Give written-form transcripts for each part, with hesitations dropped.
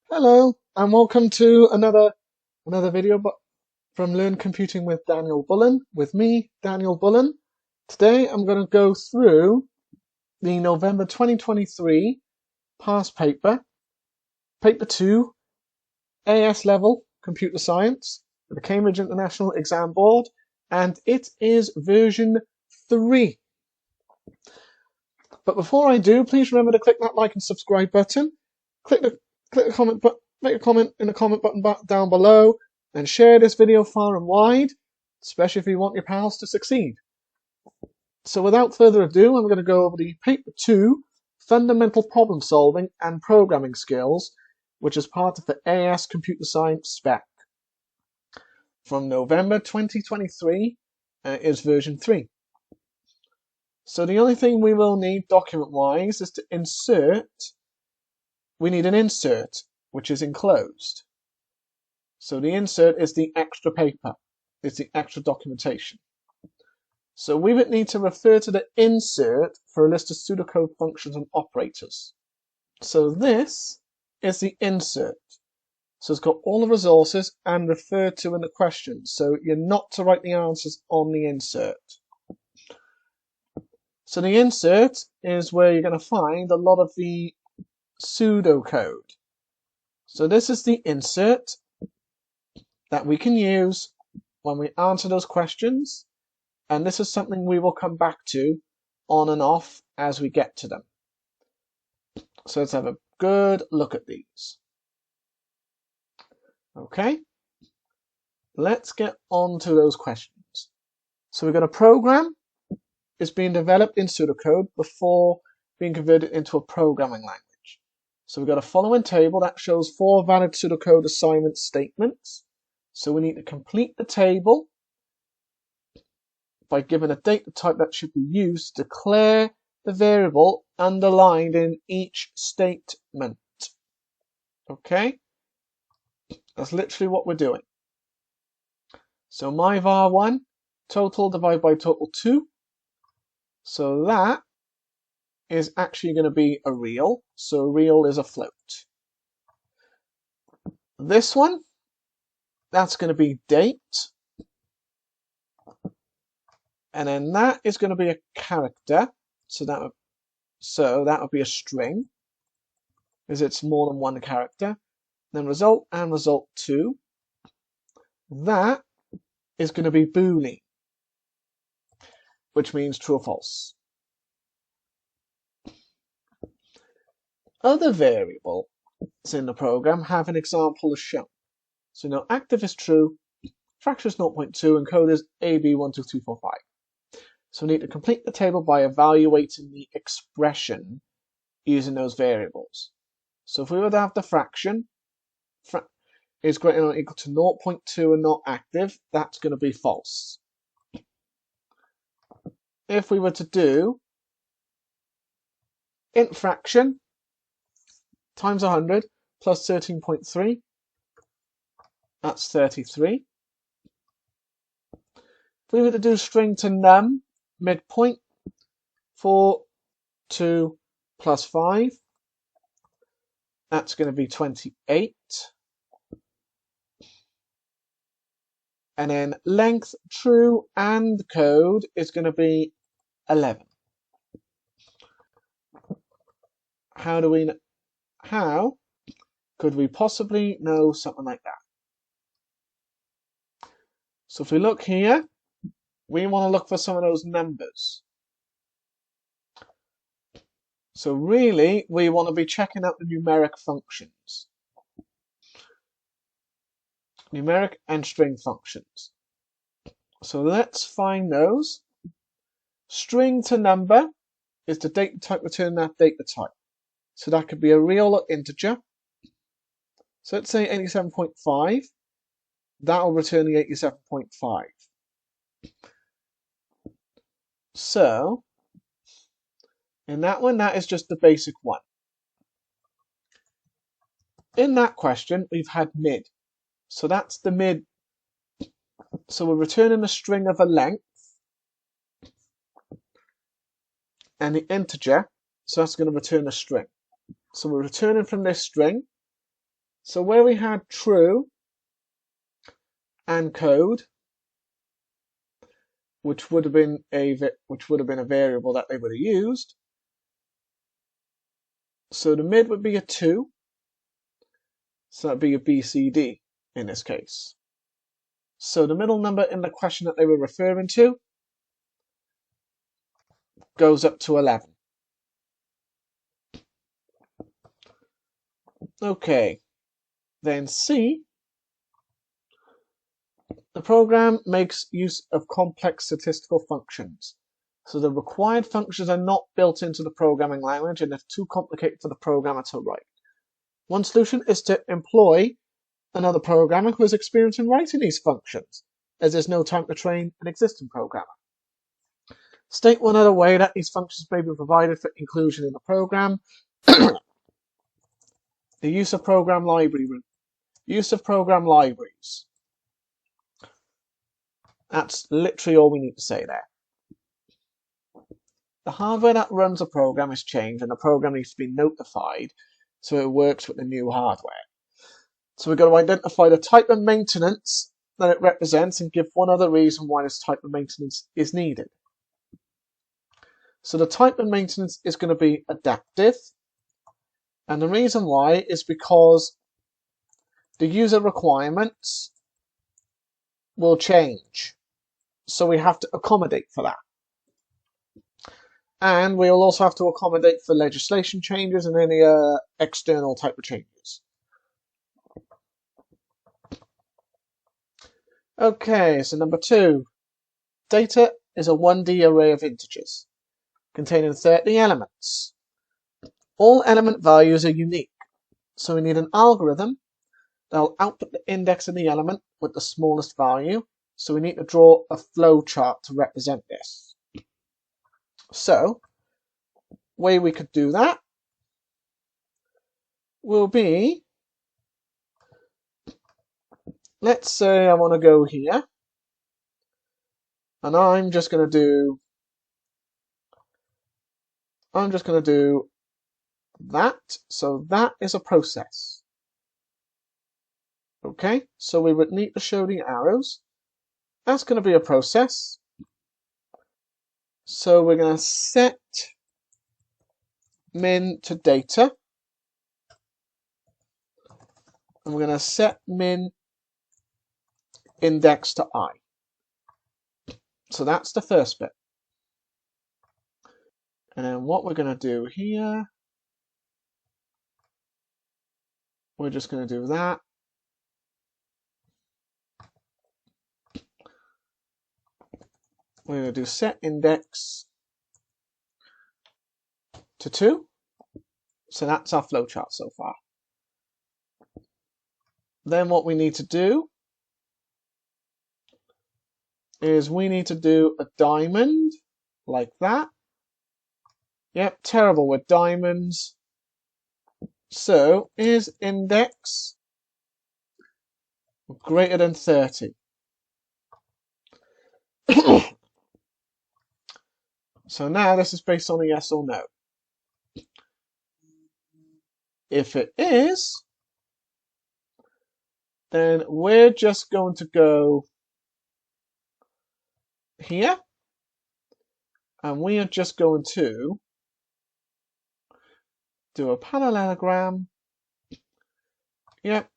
Hello and welcome to another video from Learn Computing with Daniel Bullen, with me, Daniel Bullen. Today I'm going to go through the November 2023 past paper, paper 2, AS level computer science with the Cambridge International Exam Board, and it is version 3. But before I do, please remember to click that like and subscribe button. Click the comment button. Make a comment in the comment button down below and share this video far and wide, especially if you want your pals to succeed. So without further ado, I'm going to go over the paper 2, Fundamental Problem Solving and Programming Skills, which is part of the AS Computer Science spec. From November 2023 is version 3. So the only thing we will need document-wise is to insert. We need an insert, which is enclosed. So the insert is the extra paper, it's the extra documentation. So we would need to refer to the insert for a list of pseudocode functions and operators. So this is the insert. So it's got all the resources and referred to in the question. So you're not to write the answers on the insert. So the insert is where you're going to find a lot of the pseudocode. So this is the insert that we can use when we answer those questions, and this is something we will come back to on and off as we get to them. So let's have a good look at these. Okay, let's get on to those questions. So we've got a program is being developed in pseudocode before being converted into a programming language. So we've got a following table that shows 4 valid pseudocode assignment statements. So we need to complete the table by giving a data type that should be used to declare the variable underlined in each statement. Okay? That's literally what we're doing. So my var1, total divided by total 2. So that is actually going to be a real. So a real is a float. This one, that's going to be date. And then that is going to be a character. So that would be a string, because it's more than one character. Then result and result 2. That is going to be Boolean, which means true or false. Other variables in the program have an example as shown. So now active is true, fraction is 0.2, and code is AB12345. So we need to complete the table by evaluating the expression using those variables. So if we were to have the fraction is greater than or equal to 0.2 and not active, that's going to be false. If we were to do int fraction times 100 plus 13.3, that's 33. If we were to do string to num midpoint, 4, 2 plus 5, that's going to be 28. And then length true and code is going to be 11. How could we possibly know something like that? So if we look here, we want to look for some of those numbers. So really, we want to be checking out the numeric functions. Numeric and string functions. So let's find those. String to number is the data type returning that data type. So that could be a real or integer. So let's say 87.5. That will return the 87.5. So in that one, that is just the basic one. In that question, we've had mid. So that's the mid. So we're returning a string of a length and the integer. So that's going to return a string. So we're returning from this string So where we had true and code, which would have been a variable that they would have used. So the mid would be a 2. So that'd be a BCD in this case. So the middle number in the question that they were referring to goes up to 11. Okay, then C, the program makes use of complex statistical functions. So the required functions are not built into the programming language and they're too complicated for the programmer to write. One solution is to employ another programmer who has experience in writing these functions, as there's no time to train an existing programmer. State one other way that these functions may be provided for inclusion in the program. The use of program libraries. That's literally all we need to say there. The hardware that runs a program is changed and the program needs to be notified so it works with the new hardware. So we've got to identify the type of maintenance that it represents and give one other reason why this type of maintenance is needed. So the type of maintenance is going to be adaptive, and the reason why is because the user requirements will change. So we have to accommodate for that. And we'll also have to accommodate for legislation changes and any external type of changes. Okay, so number 2. Data is a 1D array of integers containing 30 elements. All element values are unique, so we need an algorithm that will output the index of the element with the smallest value. So we need to draw a flow chart to represent this. So, way we could do that will be, let's say I want to go here, and I'm just going to do that. So that is a process. Okay, so we would need to show the arrows. That's going to be a process. So we're going to set min to data. And we're going to set min index to I. So that's the first bit. And then what we're going to do here, we're just going to do that. We're going to do set index to 2. So that's our flowchart so far. Then what we need to do is we need to do a diamond like that. Yep, terrible with diamonds. So is index greater than 30? So now this is based on a yes or no. If it is, then we're just going to go here, and we are just going to do a parallelogram. Yep,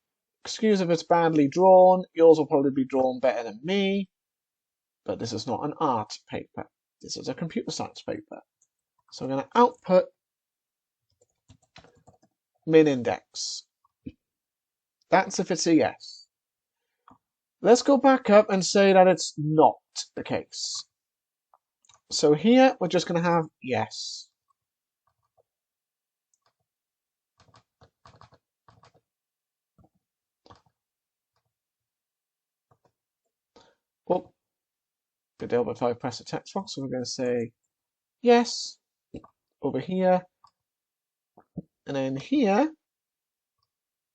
excuse if it's badly drawn. Yours will probably be drawn better than me, but this is not an art paper. This is a computer science paper. So I'm going to output min index. That's if it's a yes. Let's go back up and say that it's not the case. So here we're just going to have yes. Well, good deal if I press the text box, so we're going to say yes over here. And then here,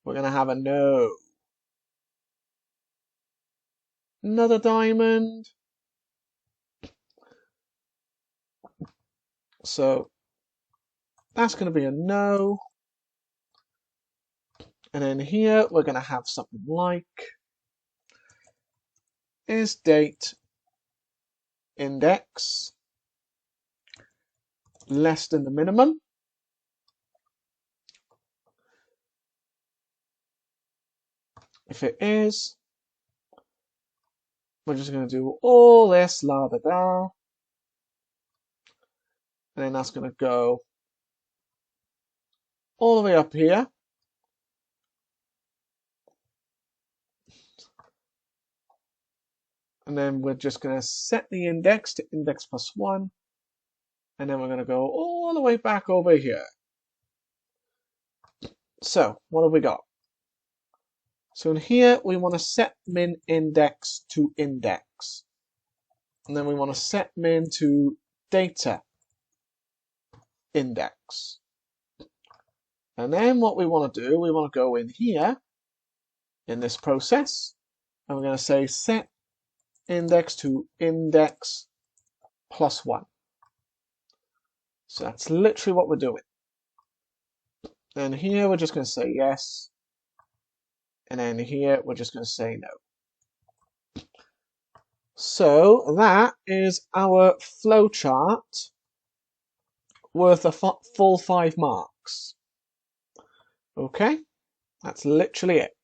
we're going to have a no. Another diamond. So that's going to be a no. And then here we're going to have something like is date index less than the minimum? If it is, we're just going to do all this la da da. And then that's going to go all the way up here. And then we're just going to set the index to index plus 1. And then we're going to go all the way back over here. So what have we got? So in here, we want to set min index to index. And then we want to set min to data index. And then what we want to do, we want to go in here in this process. And we're going to say set index to index plus 1. So that's literally what we're doing. And here we're just going to say yes. And then here we're just going to say no. So that is our flowchart worth a full 5 marks. Okay, that's literally it.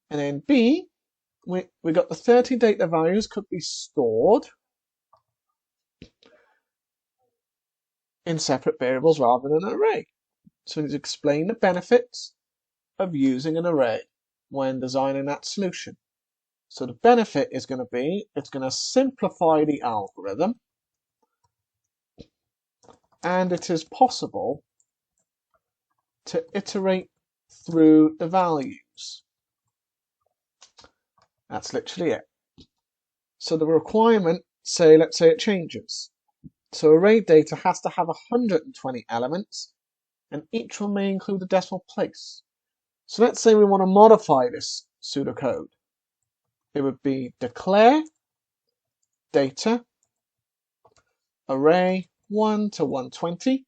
And then B, we got the 30 data values could be stored in separate variables rather than an array. So we need to explain the benefits of using an array when designing that solution. So the benefit is going to be, it's going to simplify the algorithm, and it is possible to iterate through the values. That's literally it. So the requirement, let's say it changes. So array data has to have 120 elements, and each one may include a decimal place. So let's say we want to modify this pseudocode. It would be declare data array 1 to 120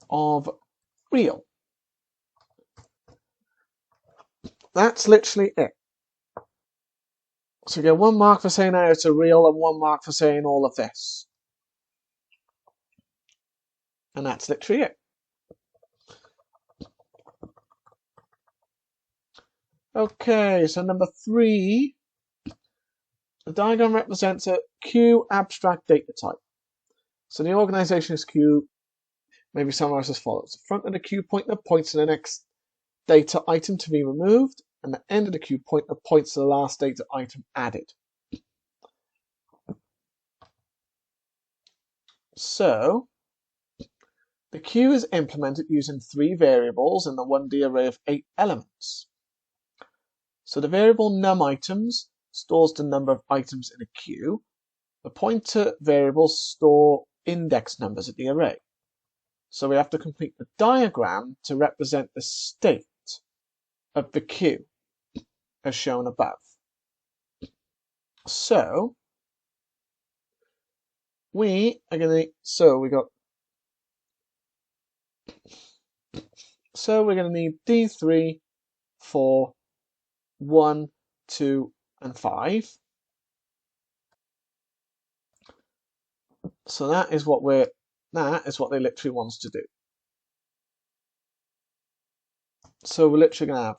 of real. That's literally it. So you get 1 mark for saying that it's a real and 1 mark for saying all of this. And that's literally it. Okay, so number 3, the diagram represents a Q abstract data type. So the organization is Q, maybe summarized as follows. The front of the Q pointer points to the next data item to be removed, and the end of the Q pointer points to the last data item added. So the queue is implemented using 3 variables in the 1D array of 8 elements. So the variable num items stores the number of items in a queue. The pointer variables store index numbers of the array. So we have to complete the diagram to represent the state of the queue as shown above. So we're going to need D3, 4, 1, 2, and 5. So that is what they literally want us to do. So we're literally going to have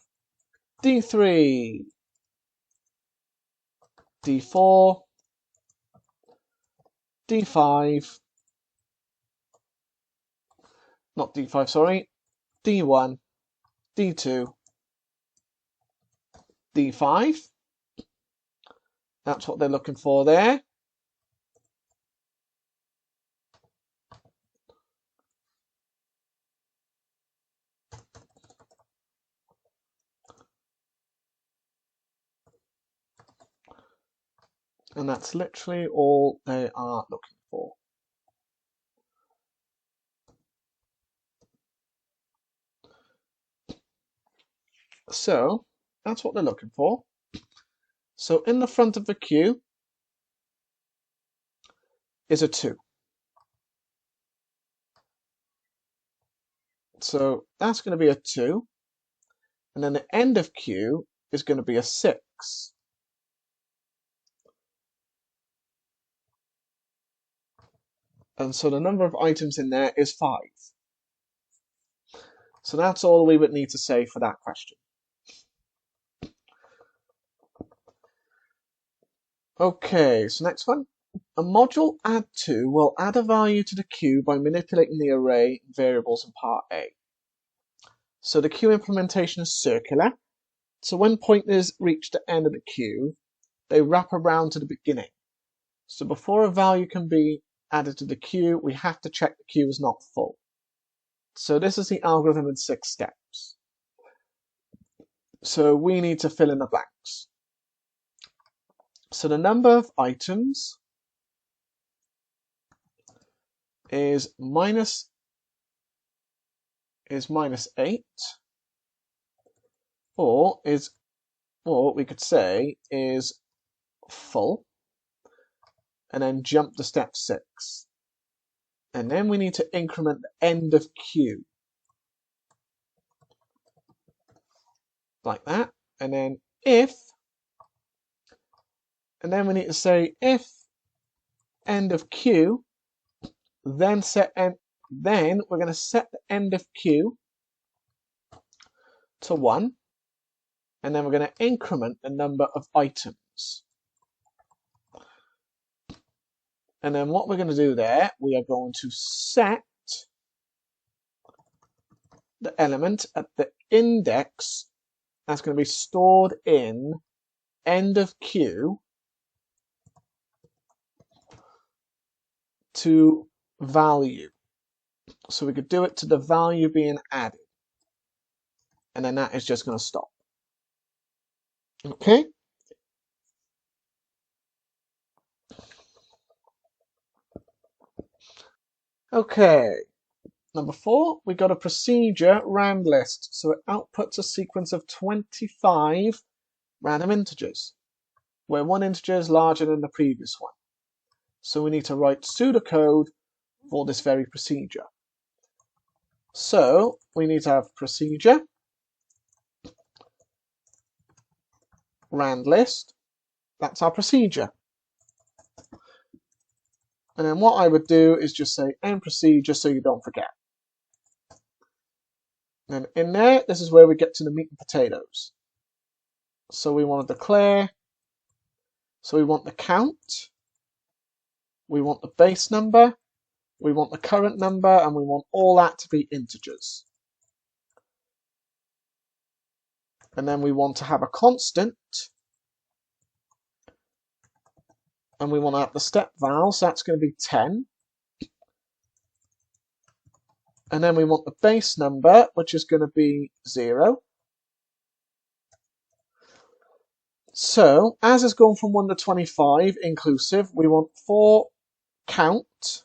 D3, D4, D5, not D5, sorry, D1, D2, D5. That's what they're looking for there. And that's literally all they are looking for. So that's what they're looking for. So in the front of the queue is a 2. So that's going to be a 2. And then the end of Q is going to be a 6. And so the number of items in there is 5. So that's all we would need to say for that question. Okay, so next one. A module add2 will add a value to the queue by manipulating the array variables in part A. So the queue implementation is circular. So when pointers reach the end of the queue, they wrap around to the beginning. So before a value can be added to the queue, we have to check the queue is not full. So this is the algorithm in 6 steps. So we need to fill in the blanks. So the number of items is minus 8, or we could say is full, and then jump to step 6. And then we need to increment the end of queue. Like that. And then and then we need to say if end of queue, then we're going to set the end of queue to 1, and then we're going to increment the number of items. And then what we're going to do there, we are going to set the element at the index that's going to be stored in end of queue to value. So we could do it to the value being added. And then that is just going to stop. Okay? Okay. Number 4, we got a procedure rand list. So it outputs a sequence of 25 random integers, where one integer is larger than the previous one. So we need to write pseudocode for this very procedure. So we need to have procedure rand list. That's our procedure. And then what I would do is just say end procedure so you don't forget. And in there, this is where we get to the meat and potatoes. So we want to declare, so we want the count, we want the base number, we want the current number, and we want all that to be integers. And then we want to have a constant, and we want to have the step val, so that's going to be 10. And then we want the base number, which is going to be 0. So, as it's going from 1 to 25 inclusive, we want for count,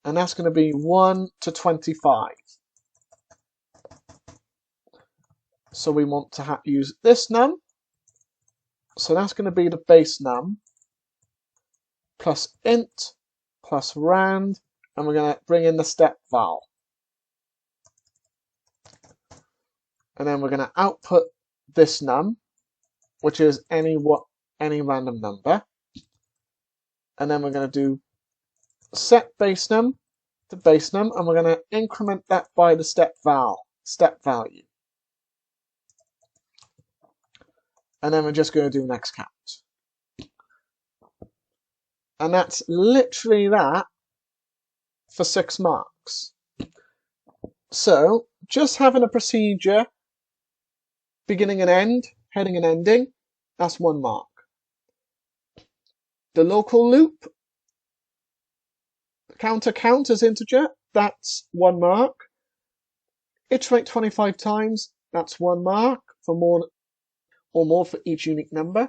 and that's going to be 1 to 25. So we want to use this num. So that's going to be the base num plus int plus rand, and we're going to bring in the step val. And then we're going to output this num, which is any random number. And then we're going to do set base num to base num, and we're going to increment that by the step value. And then we're just going to do next count. And that's literally that for 6 marks. So just having a procedure, beginning and end, heading and ending, that's 1 mark. The local loop, counter count as integer, that's 1 mark. Iterate 25 times, that's 1 mark for more for each unique number.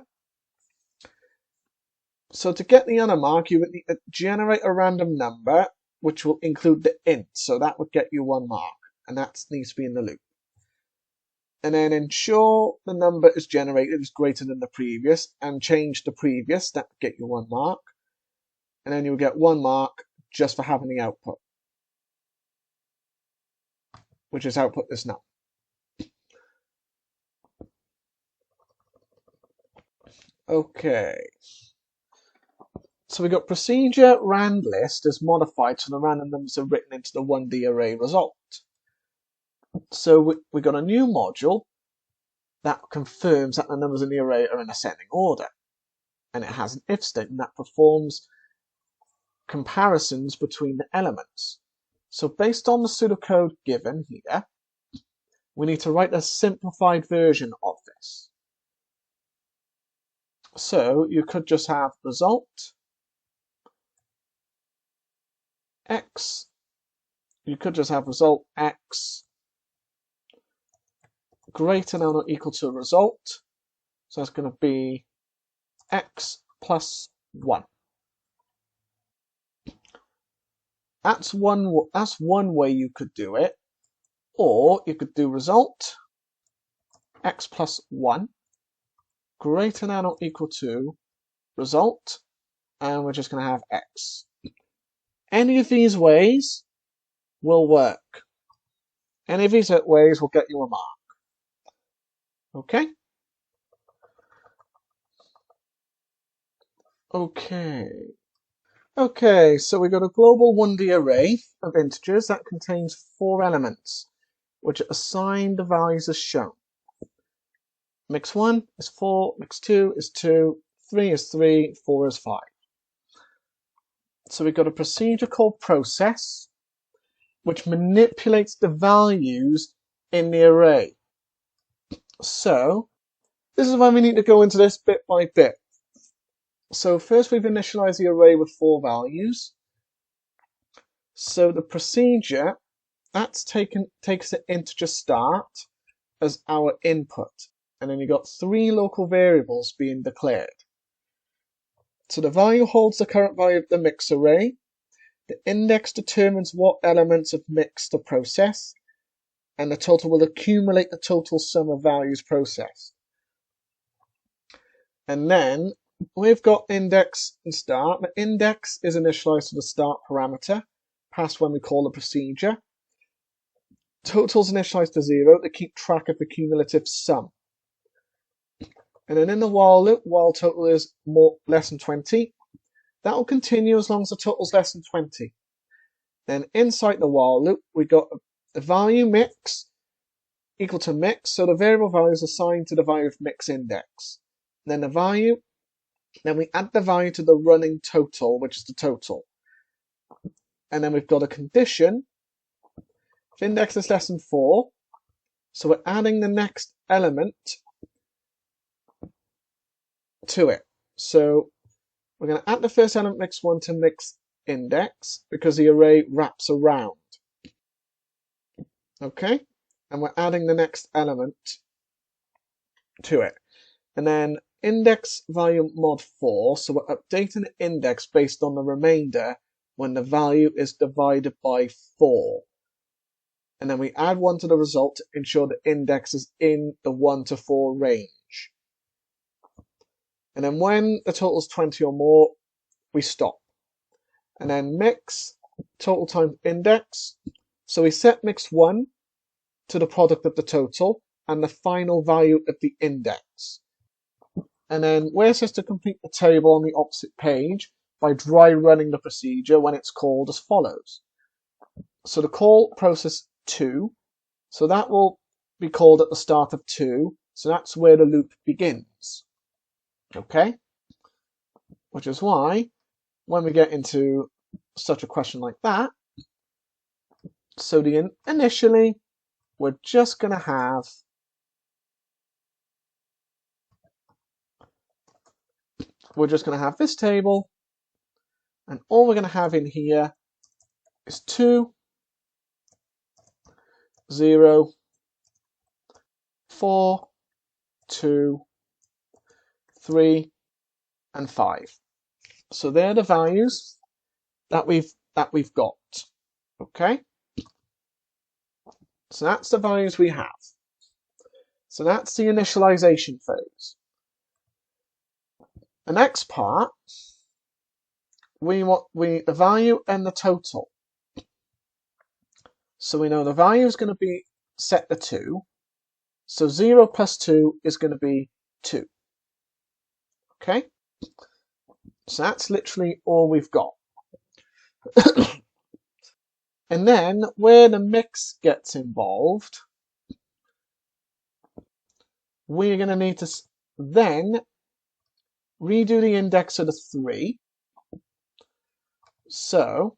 So to get the other mark, you would need to generate a random number, which will include the int. So that would get you 1 mark, and that needs to be in the loop. And then ensure the number is generated is greater than the previous, and change the previous. That would get you 1 mark. And then you'll get 1 mark just for having the output. which is output this now. Okay. So we got procedure rand list is modified so the random numbers are written into the 1D array result. So we got a new module that confirms that the numbers in the array are in ascending order. And it has an if statement that performs comparisons between the elements. So based on the pseudocode given here, we need to write a simplified version of this. So you could just have result x, you could just have result x greater than or equal to result. So that's going to be x plus 1. That's one way you could do it. Or you could do result x plus 1 greater than or equal to result, and we're just going to have x. Any of these ways will work. Any of these ways will get you a mark. Okay? Okay, so we've got a global 1D array of integers that contains 4 elements, which are assigned the values as shown. Mix 1 is 4, mix 2 is 2, 3 is 3, 4 is 5. So we've got a procedure called process, which manipulates the values in the array. So this is why we need to go into this bit by bit. So first we've initialized the array with 4 values. So the procedure, that's takes the integer start as our input. And then you've got 3 local variables being declared. So the value holds the current value of the mix array. The index determines what elements of mix to process. And the total will accumulate the total sum of values processed. And then we've got index and start. The index is initialized to the start parameter, past when we call the procedure. Total's initialized to 0 to keep track of the cumulative sum. And then in the while loop, while total is less than 20, that will continue as long as the total is less than 20. Then inside the while loop, we got the value mix equal to mix, so the variable value is assigned to the value of mix index. Then the value, then we add the value to the running total, which is the total. And then we've got a condition. If index is less than 4, so we're adding the next element to it. So we're going to add the first element mix 1 to mix index because the array wraps around. Okay? And we're adding the next element to it. And then index value mod 4, so we're updating the index based on the remainder when the value is divided by 4. And then we add 1 to the result to ensure the index is in the 1 to 4 range. And then when the total is 20 or more, we stop. And then mix total times index. So we set mix 1 to the product of the total and the final value of the index. And then we're supposed to complete the table on the opposite page by dry running the procedure when it's called as follows. So the call process 2, so that will be called at the start of 2, so that's where the loop begins. Okay? Which is why when we get into such a question like that, so initially we're just going to have this table, and all we're going to have in here is 2, 0, 4, 2, 3, and 5. So they're the values that we've got. Okay? So that's the values we have. So that's the initialization phase. The next part, we want the value and the total. So we know the value is going to be set to 2. So 0 plus 2 is going to be 2. Okay? So that's literally all we've got. And then where the mix gets involved, we're going to need to then redo the index of the 3. So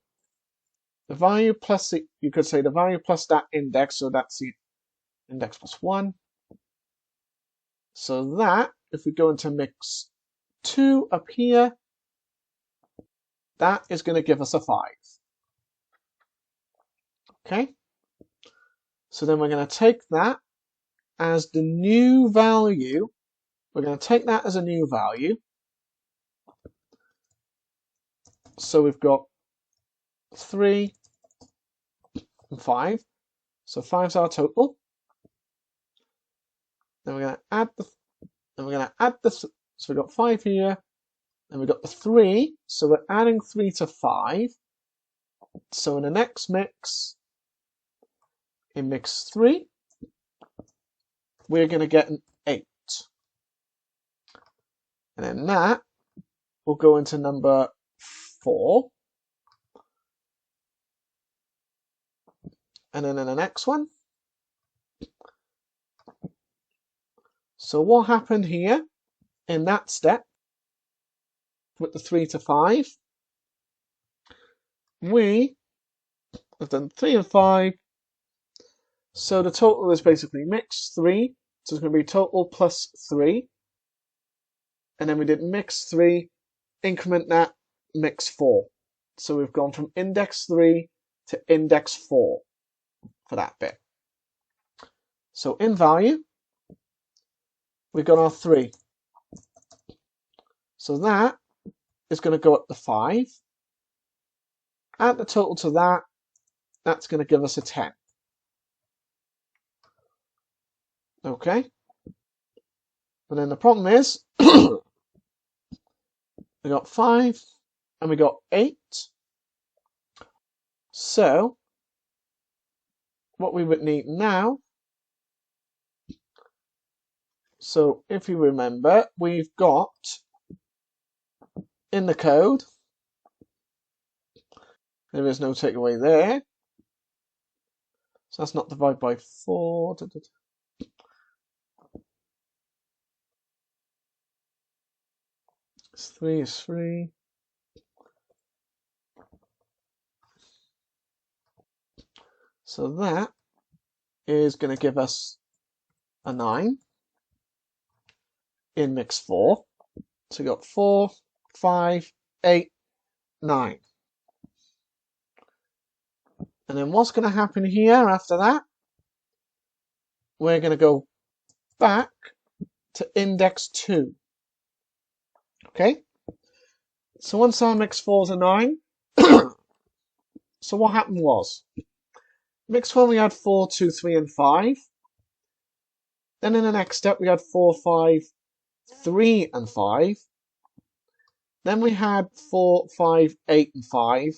the value plus, you could say the value plus that index, so that's the index plus 1. So that, if we go into mix 2 up here, that is going to give us a 5. Okay? So then we're going to take that as the new value. We're going to take that as a new value. So we've got 3 and 5. So 5's our total. Then we're going to add the, so we've got 5 here, and we've got the 3. So we're adding 3 to 5. So in the next mix, in mix 3, we're going to get an 8. And then that will go into number 4. And then in the next one, so what happened here in that step with the 3 to 5, we have done 3 and 5. So the total is basically mix 3. So it's going to be total plus 3. And then we did mix 3, increment that, mix 4. So we've gone from index 3 to index 4 for that bit. So in value, we've got our 3. So that is going to go up to 5. Add the total to that, that's going to give us a 10. Okay? And then the problem is, we got 5 and we got 8. So what we would need now, so if you remember, we've got in the code, there is no takeaway there. So that's not divided by 4. 3 is 3. So that is going to give us a 9 in mix 4. So we got 4, 5, 8, 9. And then what's going to happen here after that? We're going to go back to index 2. Okay? So once our mix 4 is a 9, so what happened was, mix 1 we had 4, 2, 3 and 5. Then in the next step we had 4, 5, 3 and 5. Then we had 4, 5, 8 and 5.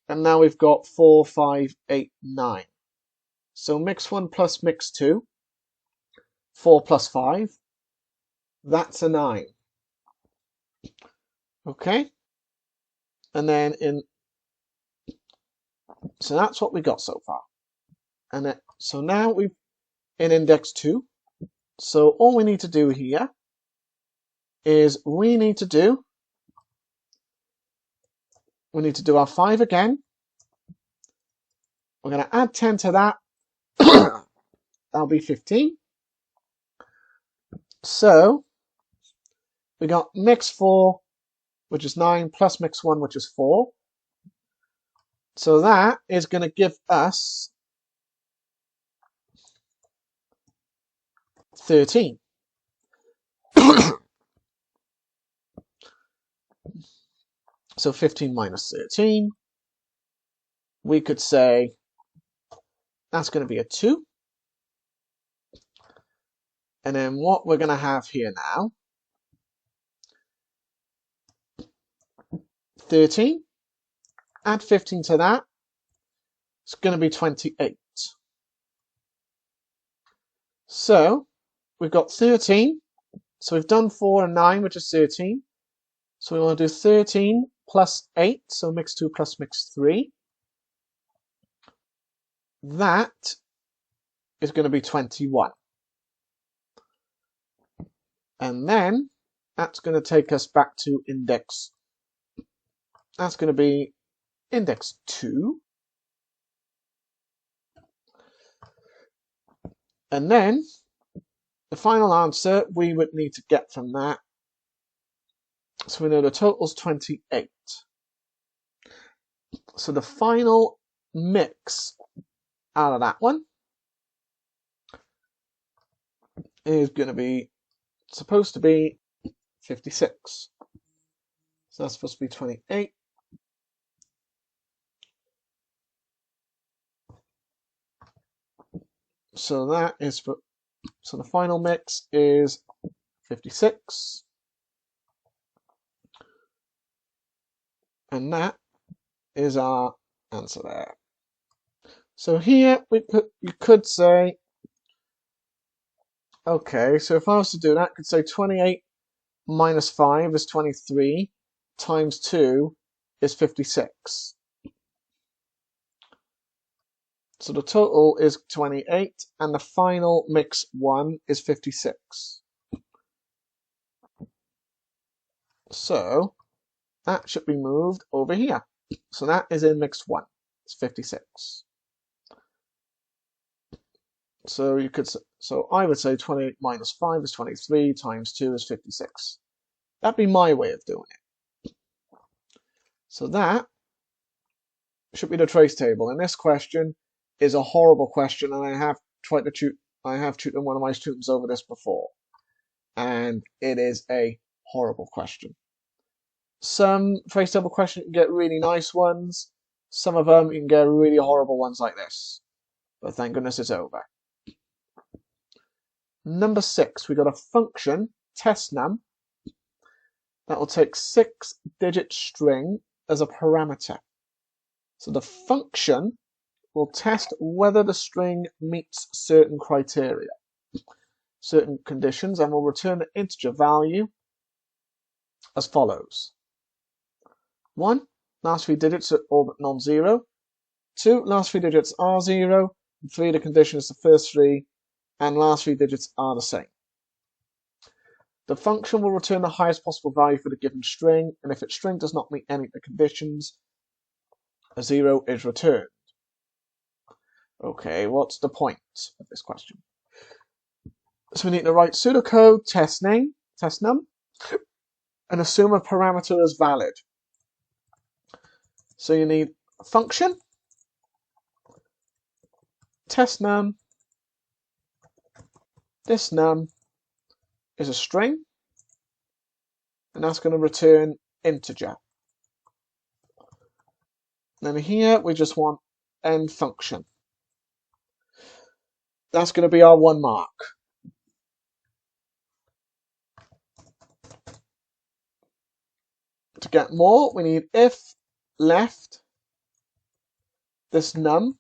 And now we've got 4, 5, 8, 9. So mix 1 plus mix 2, 4 plus 5, that's a 9. Okay? And then so that's what we got so far. And then, so now we've in index 2. So all we need to do here is we need to do our 5 again. We're going to add 10 to that. That'll be 15. So we got mix 4, which is 9, plus mix 1, which is 4. So that is going to give us 13. So 15 minus 13. We could say that's going to be a 2. And then what we're going to have here now, 13, add 15 to that, It's going to be 28. So we've got 13. So we've done 4 and 9, which is 13. So we want to do 13 plus 8, so mix 2 plus mix 3. That is going to be 21. And then that's going to take us back to index. That's going to be index 2. And then the final answer we would need to get from that. So we know the total is 28. So the final mix out of that one is going to be supposed to be 56. So that's supposed to be 28. So that is so the final mix is 56. And that is our answer there. So here you could say, okay, so if I was to do that, I could say 28 minus 5 is 23 times 2 is 56. So the total is 28 and the final mix 1 is 56. So that should be moved over here. So that is in mix 1. It's 56. So I would say 28 minus 5 is 23 times 2 is 56. That'd be my way of doing it. So that should be the trace table. And this question is a horrible question, and I have tutored one of my students over this before. And it is a horrible question. Some trace table questions you can get really nice ones. Some of them you can get really horrible ones like this. But thank goodness it's over. Number 6, we got a function, testNum, that will take 6-digit string as a parameter. So the function will test whether the string meets certain criteria, certain conditions, and will return the integer value as follows. 1, last 3 digits are all but non-zero. 2, last 3 digits are 0. And 3, the condition is the first 3, and last 3 digits are the same. The function will return the highest possible value for the given string, and if its string does not meet any of the conditions, a 0 is returned. Okay, what's the point of this question? So we need to write pseudocode testNum, and assume a parameter is valid. So you need a function, testNum, this num is a string, and that's going to return integer. Then here we just want end function. That's going to be our 1 mark. To get more, we need if left this num,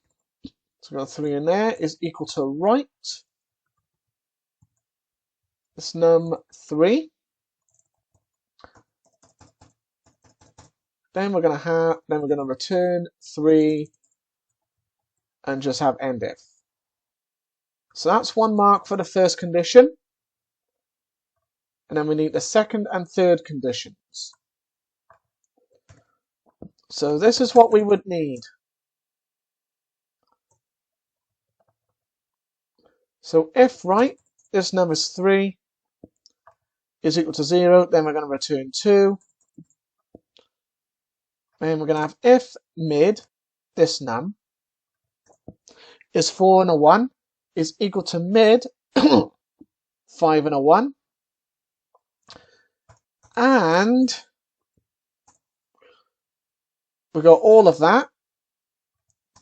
so we've got 3 in there, is equal to right this num 3. Then we're going to return 3 and just have end if. So that's 1 mark for the first condition. And then we need the second and third conditions. So this is what we would need. So if right, this number is 3 is equal to 0, then we're going to return 2. Then we're going to have if mid, this num, is 4 and a 1, is equal to mid, 5 and a 1. And we've got all of that.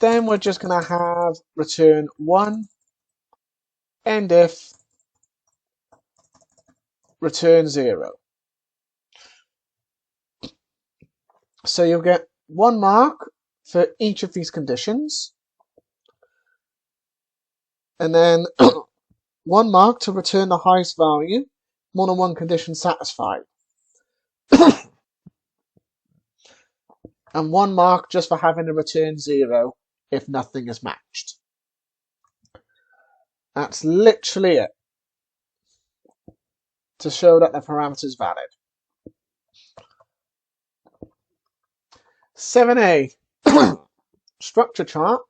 Then we're just going to have return 1, end if, return 0. So you'll get 1 mark for each of these conditions. And then 1 mark to return the highest value, more than one condition satisfied. And 1 mark just for having to return 0 if nothing is matched. That's literally it, to show that the parameter is valid. 7a, structure chart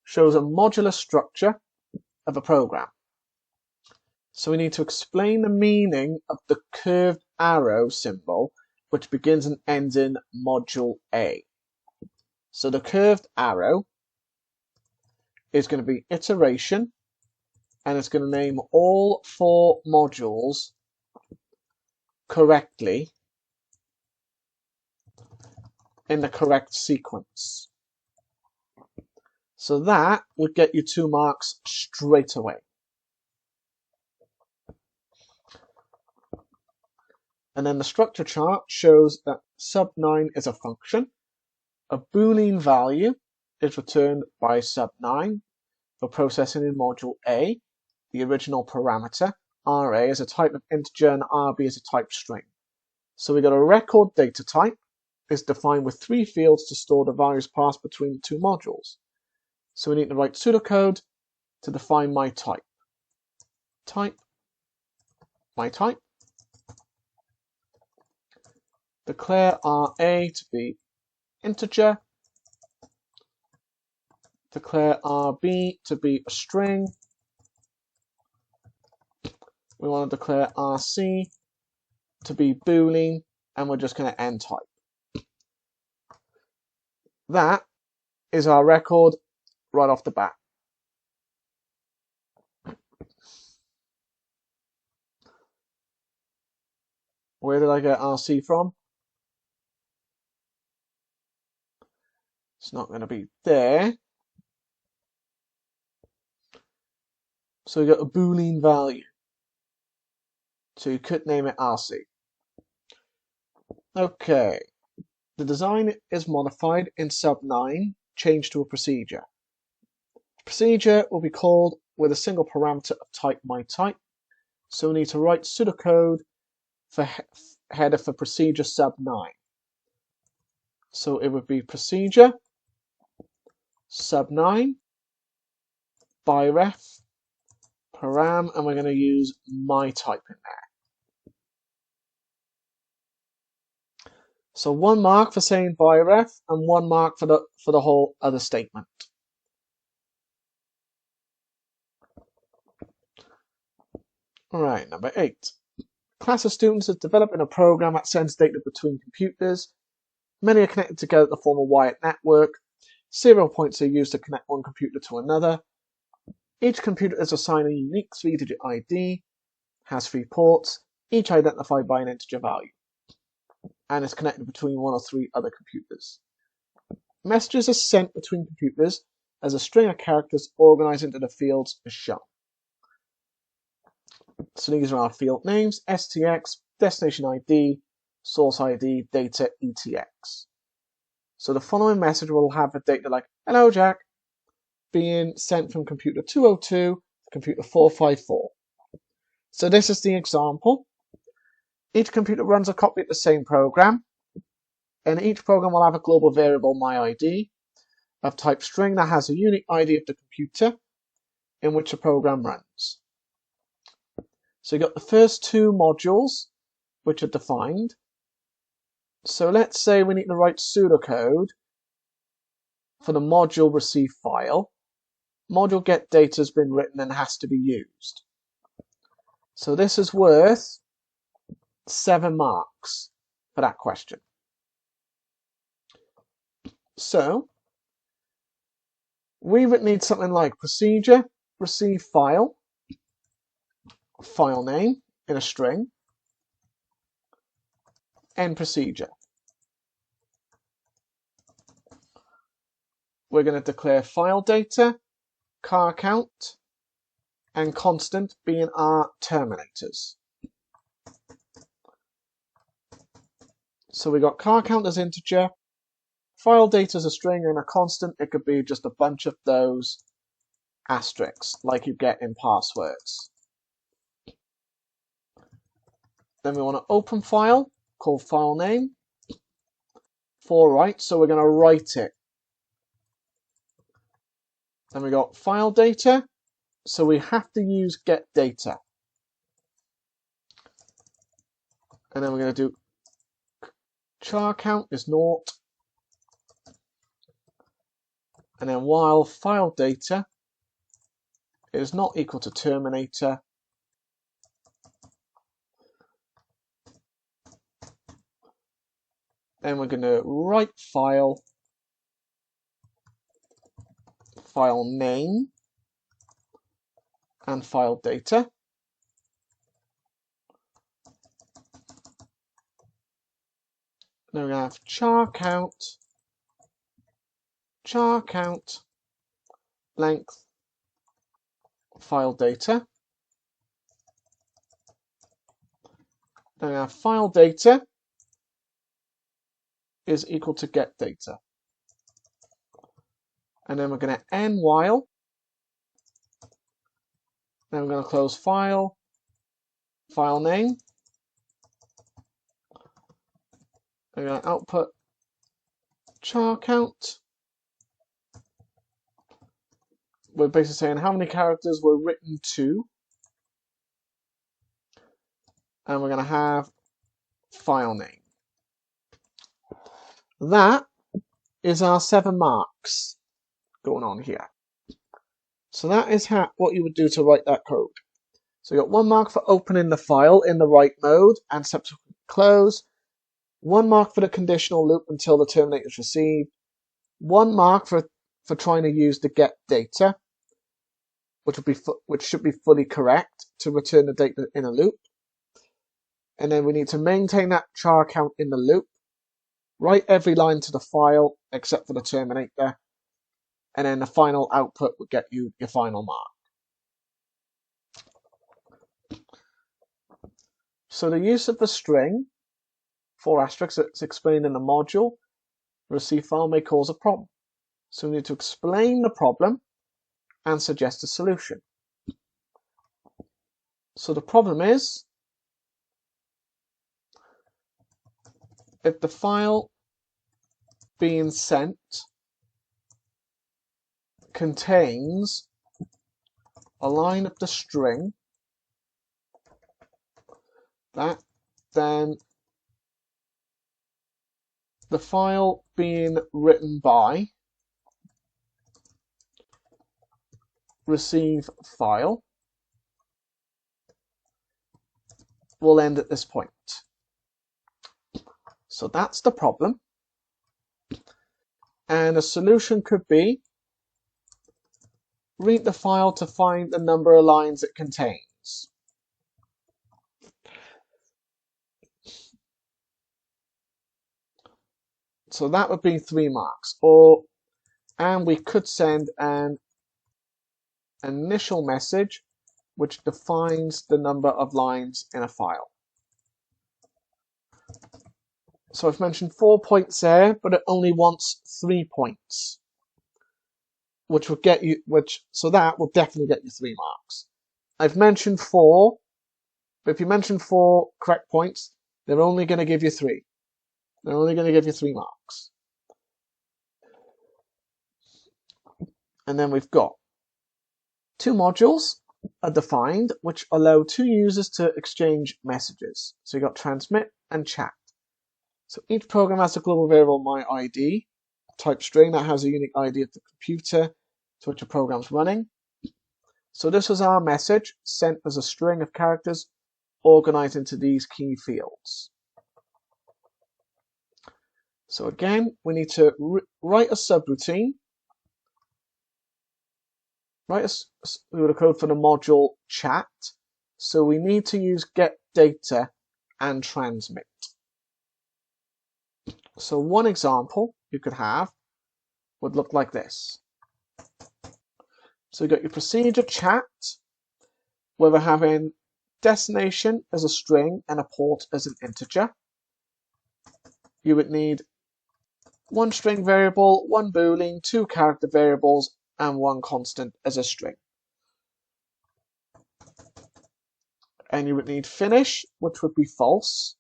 shows a modular structure of a program. So we need to explain the meaning of the curved arrow symbol, which begins and ends in module A. So the curved arrow is going to be iteration, and it's going to name all 4 modules correctly in the correct sequence. So that would get you 2 marks straight away. And then the structure chart shows that sub9 is a function. A Boolean value is returned by sub9 for processing in module A. The original parameter, RA, is a type of integer and RB is a type string. So we got a record data type is defined with 3 fields to store the values passed between the 2 modules. So we need to write pseudocode to define my type. My type. Declare RA to be integer. Declare RB to be a string. We want to declare RC to be Boolean, and we're just going to end type. That is our record right off the bat. Where did I get RC from? It's not going to be there. So we got a Boolean value. So you could name it RC. Okay. The design is modified in sub9, changed to a procedure. The procedure will be called with a single parameter of type myType. So we need to write pseudocode for header for procedure sub9. So it would be procedure sub9 byref param, and we're going to use myType in there. So 1 mark for saying byref and 1 mark for the whole other statement. Alright, number 8. Class of students is developing a program that sends data between computers. Many are connected together to form a wired network. Serial points are used to connect one computer to another. Each computer is assigned a unique 3-digit ID, has 3 ports, each identified by an integer value, and is connected between 1 or 3 other computers. Messages are sent between computers as a string of characters organized into the fields as shown. So these are our field names: STX, destination ID, source ID, data, ETX. So the following message will have the data like, hello Jack, being sent from computer 202 to computer 454. So this is the example. Each computer runs a copy of the same program, and each program will have a global variable myID of type string that has a unique ID of the computer in which the program runs. So you got the first 2 modules which are defined. So let's say we need to write pseudocode for the module receive file. Module get data has been written and has to be used. So this is worth 7 marks for that question. So we would need something like procedure receive file, file name in a string, end procedure. We're going to declare file data, car count, and constant being our terminators. So we got car count as integer, file data as a string, and a constant, it could be just a bunch of those asterisks like you get in passwords. Then we want to open file called file name for write, so we're going to write it. Then we got file data, so we have to use get data. And then we're going to do char count is 0. And then while file data is not equal to terminator, then we're going to write file name and file data. Then we're going to have char count length file data. Then we have file data is equal to get data. And then we're going to end while. Then we're going to close file name. We're going to output char count. We're basically saying how many characters were written to. And we're going to have file name. That is our 7 marks going on here. So that is what you would do to write that code. So you got 1 mark for opening the file in the write mode and subsequent close. 1 mark for the conditional loop until the terminator is received. 1 mark for trying to use the get data, which should be fully correct to return the data in a loop. And then we need to maintain that char count in the loop. Write every line to the file except for the terminator, and then the final output would get you your final mark. So the use of the string, 4 asterisks, that's explained in the module, receive file may cause a problem. So we need to explain the problem and suggest a solution. So the problem is, if the file being sent contains a line of the string, then the file being written by receive file will end at this point. So that's the problem. And a solution could be read the file to find the number of lines it contains. So that would be 3 marks. And we could send an initial message which defines the number of lines in a file. So I've mentioned 4 points there, but it only wants 3 points, which would get you, so that will definitely get you 3 marks. I've mentioned 4, but if you mention 4 correct points, they're only going to give you 3. They're only going to give you 3 marks. And then we've got 2 modules are defined, which allow 2 users to exchange messages. So you've got transmit and chat. So each program has a global variable myID, type string that has a unique ID of the computer to which a program's running. So this was our message sent as a string of characters organized into these key fields. So again, we need to write a subroutine. We would have code for the module chat. So we need to use get data and transmit. So one example you could have would look like this. So you've got your procedure chat, where we're having destination as a string and a port as an integer. You would need 1 string variable, 1 boolean, 2 character variables, and one constant as a string. And you would need finish, which would be false.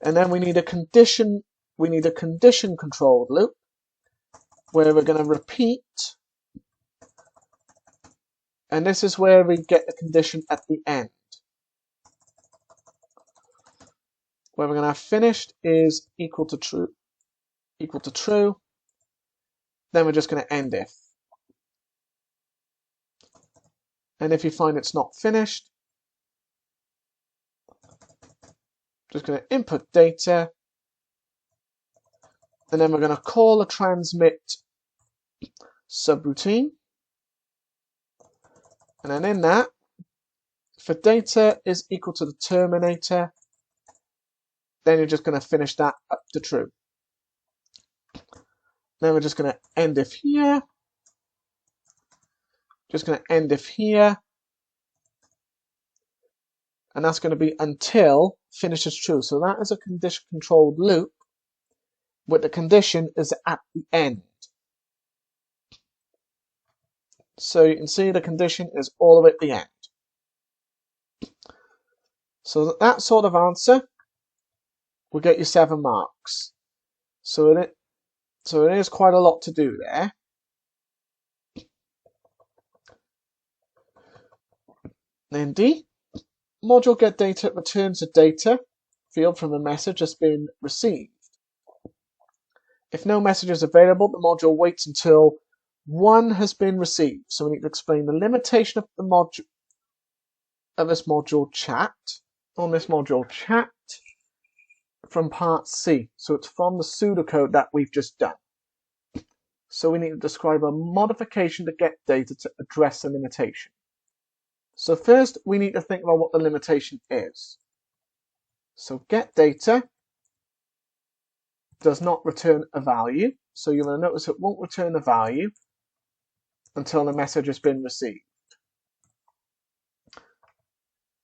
And then we need a condition controlled loop where we're going to repeat. And this is where we get the condition at the end, where we're going to have finished is equal to true. Then we're just going to end if. And if you find it's not finished, just going to input data, and then we're going to call a transmit subroutine. And then in that, for data is equal to the terminator, then you're just going to finish that up to true. Then we're just going to end if here. Just going to end if here. And that's going to be until finish is true. So that is a condition controlled loop, but the condition is at the end. So you can see the condition is all the way at the end. So that sort of answer will get you 7 marks. So it is quite a lot to do there. Then D, module get data returns a data field from a message that's been received. If no message is available, the module waits until one has been received. So we need to explain the limitation of the module this module chat from part C. So it's from the pseudocode that we've just done. So we need to describe a modification to get data to address the limitation. So first we need to think about what the limitation is. So get data does not return a value. So you're going to notice it won't return a value until the message has been received.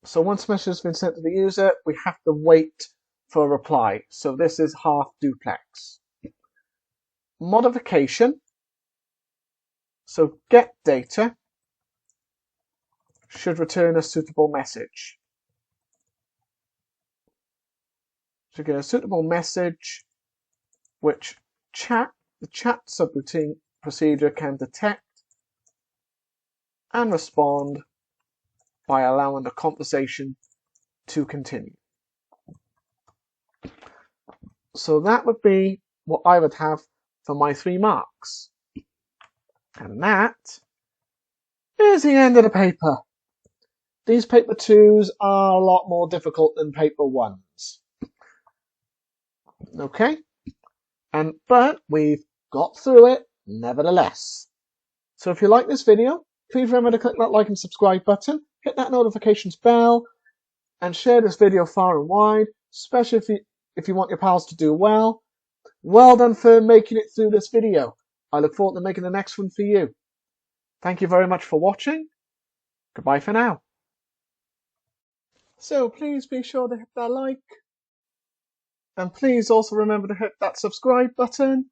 So once the message has been sent to the user, we have to wait for a reply. So this is half duplex. Modification. So get data should return a suitable message. So get a suitable message which the chat subroutine procedure can detect and respond by allowing the conversation to continue. So that would be what I would have for my 3 marks. And that is the end of the paper. These paper 2s are a lot more difficult than paper 1s. Okay? But we've got through it nevertheless. So if you like this video, please remember to click that like and subscribe button, hit that notifications bell, and share this video far and wide, especially if you want your pals to do well. Well done for making it through this video. I look forward to making the next one for you. Thank you very much for watching. Goodbye for now. So please be sure to hit that like. And please also remember to hit that subscribe button.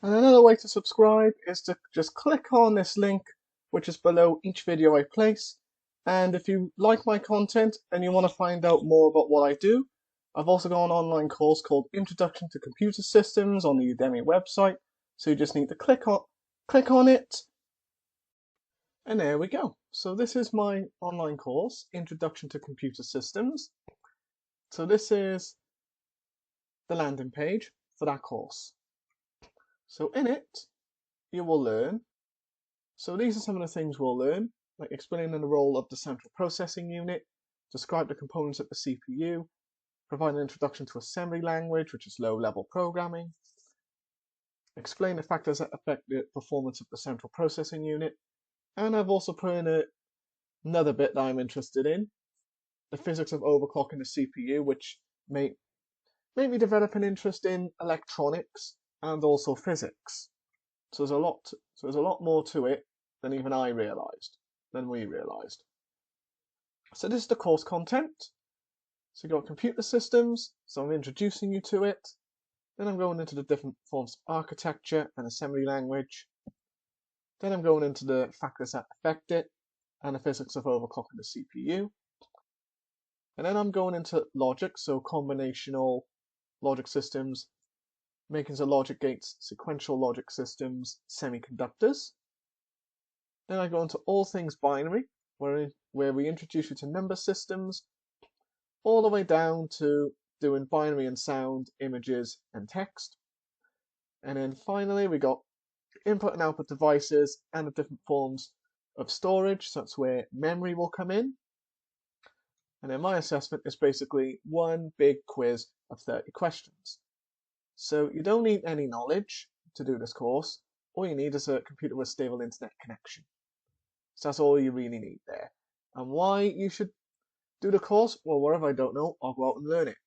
And another way to subscribe is to just click on this link, which is below each video I place. And if you like my content and you want to find out more about what I do, I've also got an online course called Introduction to Computer Systems on the Udemy website. So you just need to click on it. And there we go. So this is my online course, Introduction to Computer Systems. So this is the landing page for that course. So in it, you will learn. So these are some of the things we'll learn, like explaining the role of the central processing unit, describe the components of the CPU, provide an introduction to assembly language, which is low-level programming, explain the factors that affect the performance of the central processing unit, and I've also put in another bit that I'm interested in, the physics of overclocking the CPU, which made me develop an interest in electronics and also physics. So there's a lot more to it than even we realized. So this is the course content. So you've got computer systems, so I'm introducing you to it. Then I'm going into the different forms of architecture and assembly language. Then I'm going into the factors that affect it and the physics of overclocking the CPU. And then I'm going into logic, so combinational logic systems, making the logic gates, sequential logic systems, semiconductors. Then I go into all things binary, where we introduce you to number systems, all the way down to doing binary and sound, images and text. And then finally we got input and output devices and the different forms of storage, so that's where memory will come in. And then my assessment is basically one big quiz of 30 questions. So you don't need any knowledge to do this course. All you need is a computer with a stable internet connection. So that's all you really need there. And why you should do the course? Well, whatever I don't know, I'll go out and learn it.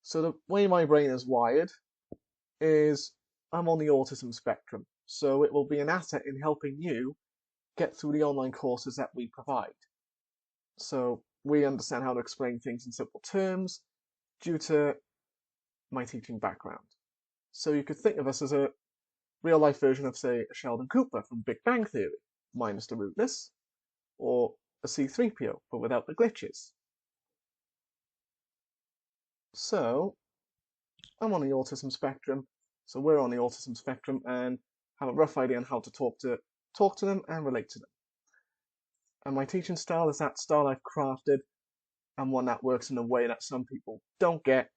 So the way my brain is wired is I'm on the autism spectrum. So it will be an asset in helping you get through the online courses that we provide. So we understand how to explain things in simple terms due to my teaching background. So you could think of us as a real-life version of, say, a Sheldon Cooper from Big Bang Theory, minus the rudeness, or a C-3PO, but without the glitches. So I'm on the autism spectrum, so we're on the autism spectrum and have a rough idea on how to talk to them and relate to them. And my teaching style is that style I've crafted and one that works in a way that some people don't get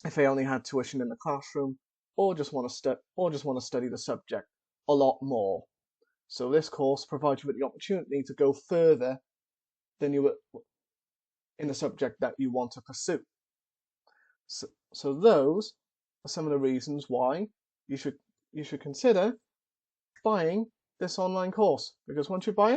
if they only had tuition in the classroom or just want to study the subject a lot more. So this course provides you with the opportunity to go further than you would in the subject that you want to pursue. So those are some of the reasons why you should consider buying this online course, because once you buy it,